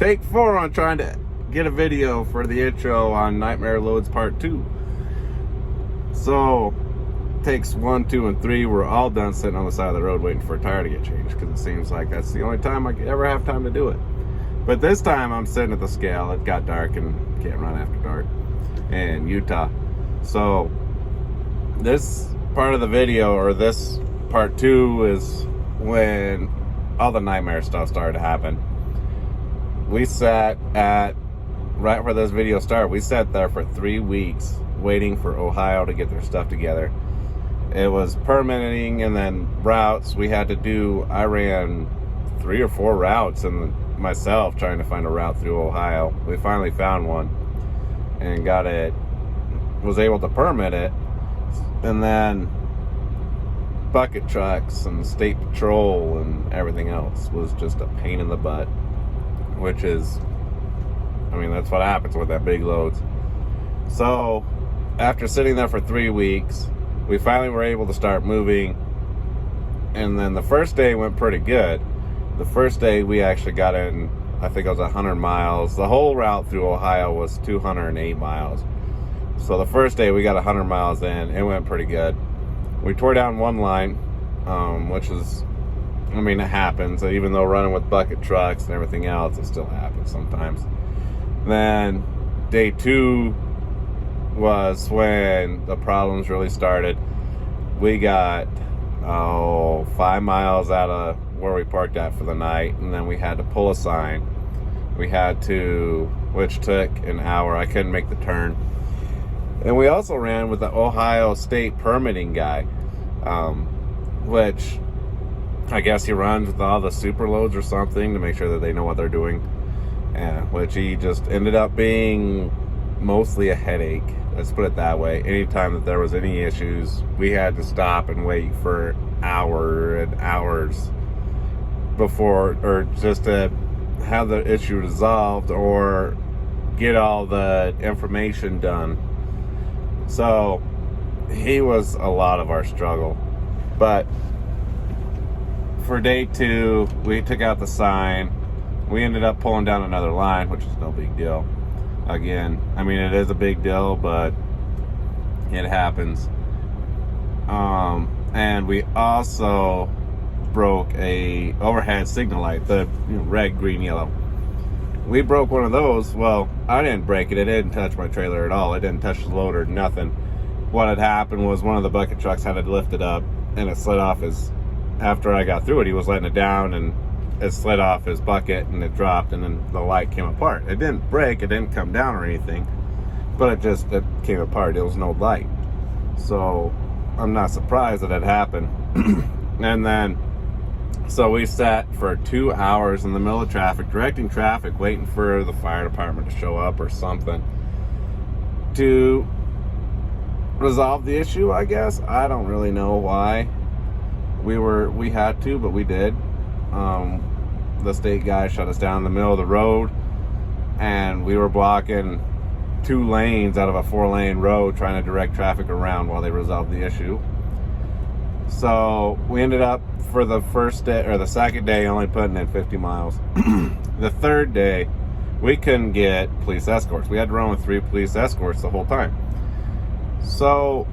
Take 4 on trying to get a video for the intro on Nightmare Loads Part 2. So, takes 1, 2, and 3, we're all done sitting on the side of the road waiting for a tire to get changed, because it seems like that's the only time I ever have time to do it. But this time I'm sitting at the scale. It got dark and can't run after dark in Utah. So, this part of the video, or this Part 2, is when all the nightmare stuff started to happen. We sat at, right where this video started, we sat there for 3 weeks waiting for Ohio to get their stuff together. It was permitting and then routes we had to do. I ran 3 or 4 routes and myself trying to find a route through Ohio. We finally found one and got it, was able to permit it. And then bucket trucks and state patrol and everything else was just a pain in the butt. Which is, I mean, that's what happens with that big loads. So, after sitting there for 3 weeks, we finally were able to start moving. And then the first day went pretty good. The first day we actually got in, I think it was 100 miles. The whole route through Ohio was 208 miles. So the first day we got 100 miles in. It went pretty good. We tore down one line, which is, I mean, it happens. Even though running with bucket trucks and everything else, it still happens sometimes. Then day 2 was when the problems really started. We got 5 miles out of where we parked at for the night, and then we had to pull a sign. We had to, which took an hour. I couldn't make the turn. And we also ran with the Ohio State permitting guy, which I guess he runs with all the super loads or something to make sure that they know what they're doing. Which he just ended up being mostly a headache. Let's put it that way. Anytime that there was any issues, we had to stop and wait for hours and hours before, or just to have the issue resolved or get all the information done. So he was a lot of our struggle. But for day 2, we took out the sign. We ended up pulling down another line, which is no big deal. Again, I mean, it is a big deal, but it happens. And we also broke a overhead signal light, the red, green, yellow. We broke one of those. Well, I didn't break it. It didn't touch my trailer at all. It didn't touch the loader, nothing. What had happened was one of the bucket trucks had it lifted up, and it slid off his, after I got through it, he was letting it down, and it slid off his bucket, and it dropped, and then the light came apart. It didn't break, it didn't come down or anything, but it came apart. It was no light. So I'm not surprised that it happened. And then, so we sat for 2 hours in the middle of traffic, directing traffic, waiting for the fire department to show up or something to resolve the issue, I guess. I don't really know why we had to, but we did. The state guy shut us down in the middle of the road, and we were blocking 2 lanes out of a 4-lane road trying to direct traffic around while they resolved the issue. So we ended up, for the first day, or the second day, only putting in 50 miles. The third day, we couldn't get police escorts. We had to run with 3 police escorts the whole time. So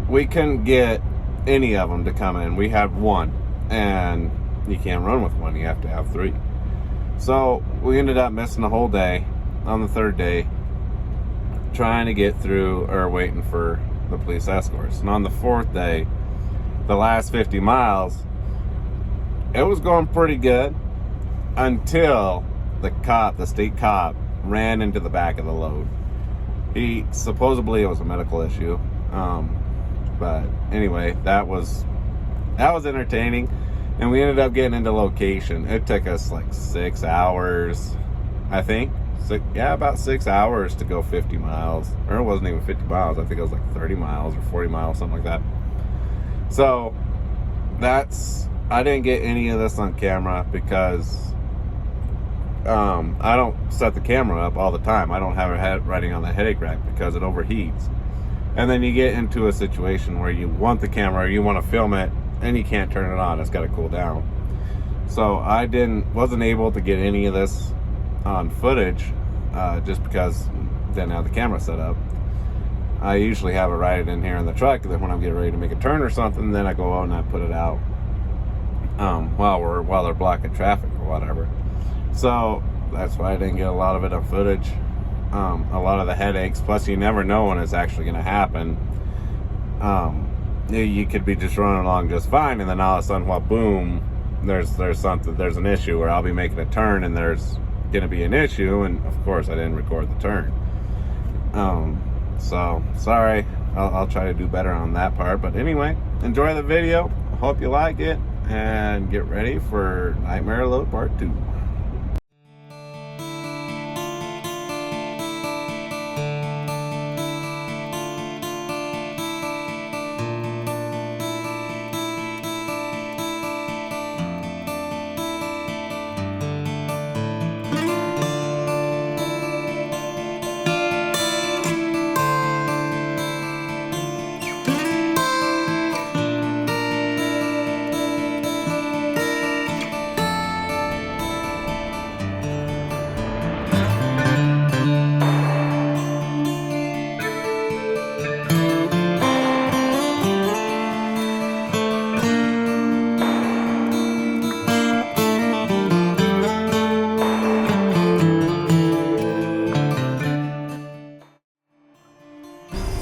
we couldn't get any of them to come in. We had 1, and you can't run with 1. You have to have 3. So we ended up missing the whole day on the third day, trying to get through, or waiting for the police escorts. And on the 4th day, the last 50 miles, it was going pretty good until the state cop ran into the back of the load. Supposedly it was a medical issue. But anyway, that was entertaining. And we ended up getting into location. It took us like 6 hours, I think. About 6 hours to go 50 miles. Or it wasn't even 50 miles. I think it was like 30 miles or 40 miles, something like that. So, I didn't get any of this on camera because I don't set the camera up all the time. I don't have it running on the headache rack because it overheats. And then you get into a situation where you want the camera, or you want to film it, and you can't turn it on. It's got to cool down. So I wasn't able to get any of this on footage, just because I didn't have the camera set up. I usually have it right in here in the truck, that when I'm getting ready to make a turn or something, then I go out and I put it out while they're blocking traffic or whatever. So that's why I didn't get a lot of it on footage. A lot of the headaches, plus you never know when it's actually going to happen. You could be just running along just fine, and then all of a sudden, well, boom, there's an issue where I'll be making a turn and there's going to be an issue, and of course I didn't record the turn. So sorry, I'll try to do better on that part. But anyway, enjoy the video. Hope you like it, and get ready for Nightmare Load Part 2.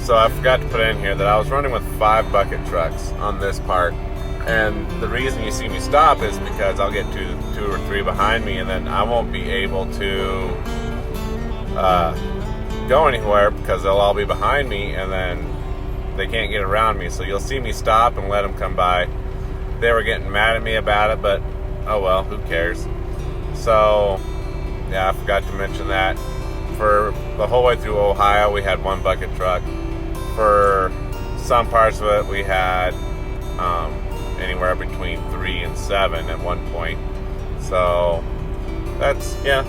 So I forgot to put in here that I was running with 5 bucket trucks on this part, and the reason you see me stop is because I'll get two or three behind me, and then I won't be able to go anywhere because they'll all be behind me, and then they can't get around me. So you'll see me stop and let them come by. They were getting mad at me about it, but oh well, who cares? So yeah, I forgot to mention that. For the whole way through Ohio, we had 1 bucket truck. For some parts of it, we had anywhere between 3 and 7 at one point. So that's, yeah.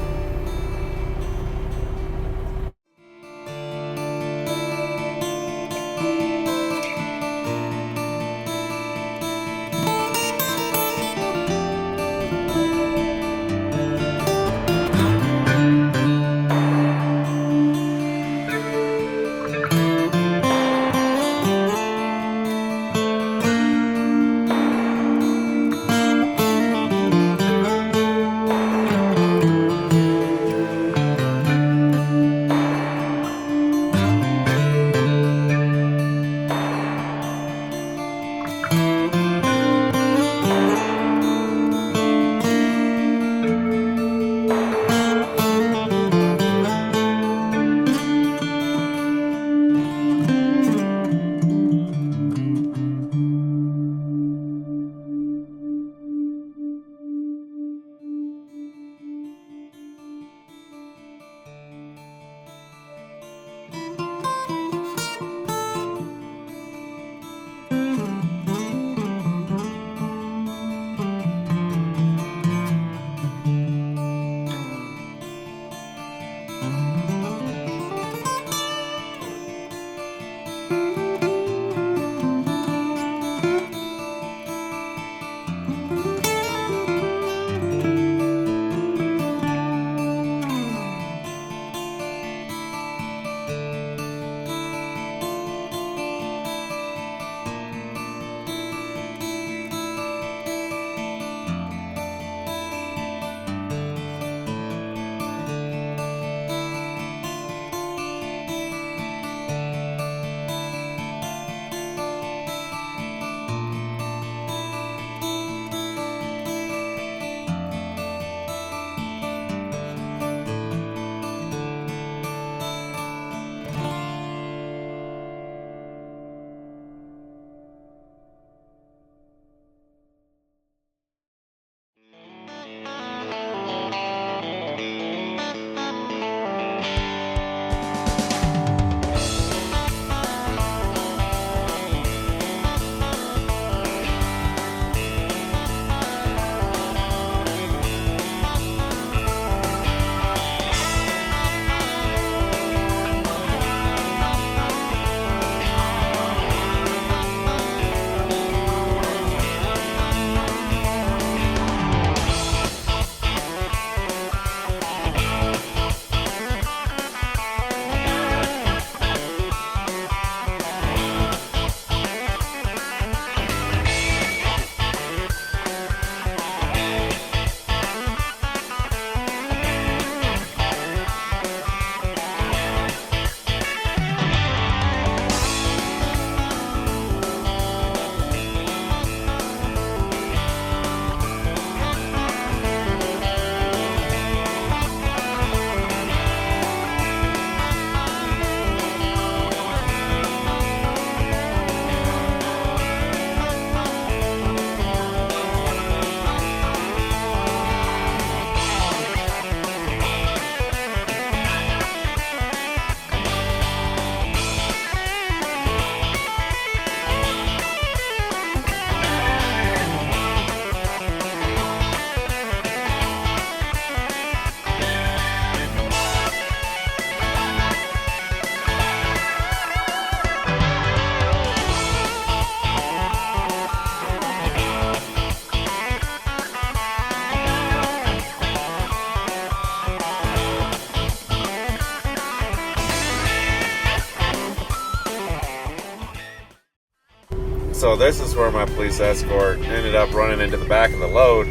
So this is where my police escort ended up running into the back of the load.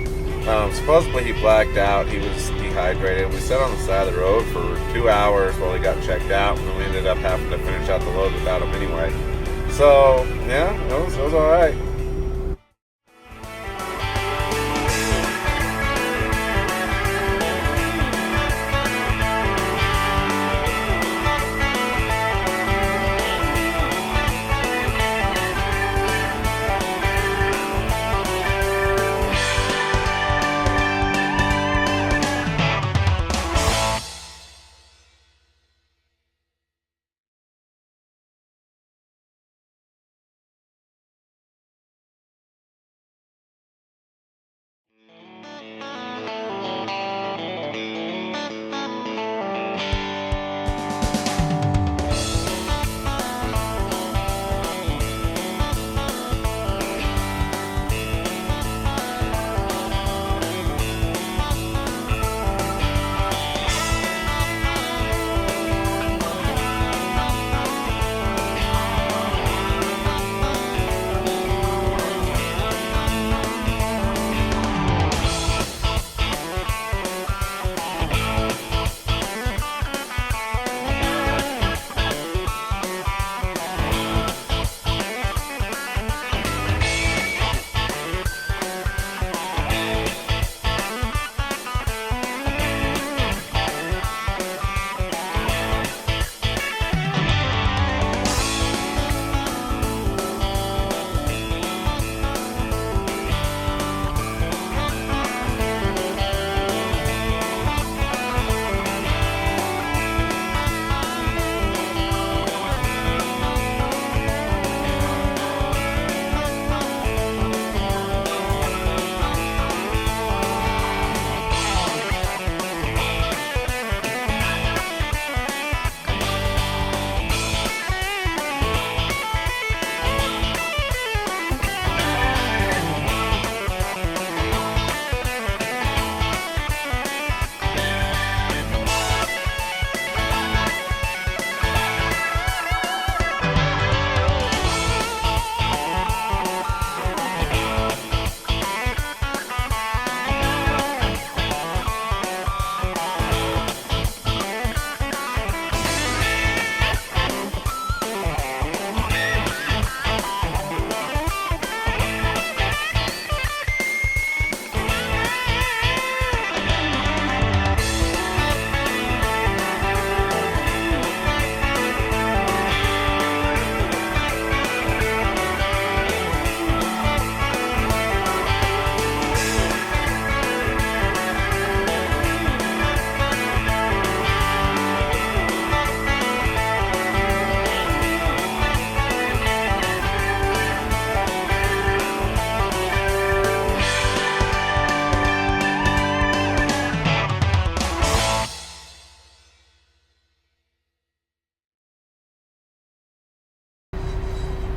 Supposedly he blacked out. He was dehydrated. We sat on the side of the road for 2 hours while he got checked out, and then we ended up having to finish out the load without him anyway. So yeah, it was all right.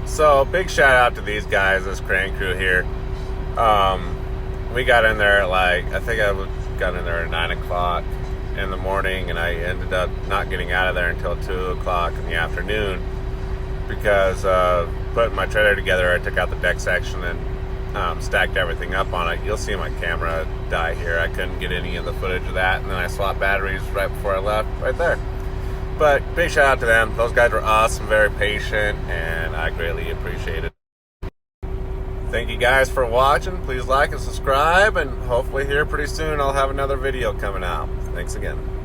So big shout out to these guys, this crane crew here. We got in there at I think I got in there at 9 o'clock in the morning, and I ended up not getting out of there until 2 o'clock in the afternoon because putting my trailer together, I took out the deck section and stacked everything up on it. You'll see my camera die here. I couldn't get any of the footage of that, and then I swapped batteries right before I left, right there. But big shout out to them. Those guys were awesome, very patient, and I greatly appreciate it. Thank you guys for watching. Please like and subscribe, and hopefully here pretty soon I'll have another video coming out. Thanks again.